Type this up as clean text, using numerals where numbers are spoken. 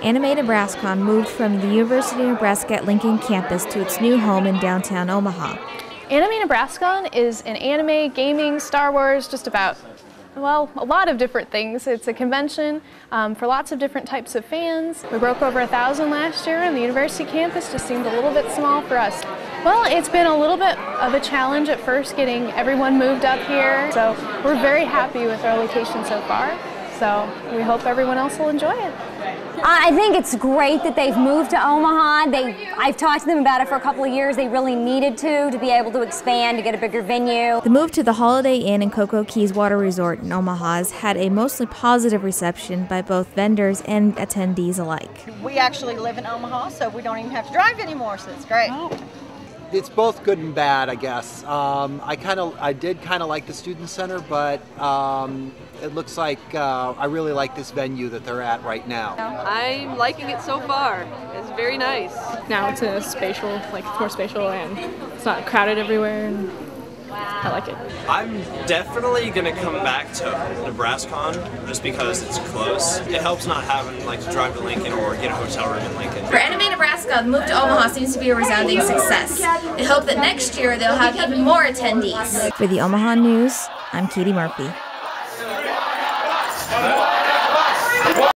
Anime NebraskaCon moved from the University of Nebraska at Lincoln campus to its new home in downtown Omaha. Anime NebraskaCon is an anime, gaming, Star Wars, just about, well, a lot of different things. It's a convention for lots of different types of fans. We broke over 1,000 last year, and the university campus just seemed a little bit small for us. Well, it's been a little bit of a challenge at first getting everyone moved up here, so we're very happy with our location so far. So we hope everyone else will enjoy it. I think it's great that they've moved to Omaha. I've talked to them about it for a couple of years. They really needed to be able to expand, to get a bigger venue. The move to the Holiday Inn and Cocoa Keys Water Resort in Omaha has had a mostly positive reception by both vendors and attendees alike. We actually live in Omaha, so we don't even have to drive anymore, so it's great. Oh. It's both good and bad, I guess. I did kind of like the student center, but it looks like I really like this venue that they're at right now. I'm liking it so far. It's very nice. Now it's a spatial, it's more spatial, and it's not crowded everywhere. And I like it. I'm definitely gonna come back to NebraskaCon just because it's close. It helps not having to drive to Lincoln or get a hotel room in Lincoln. For Anime Nebraska, the move to Omaha seems to be a resounding success. I hope that next year they'll have even more attendees. For the Omaha News, I'm Katie Murphy.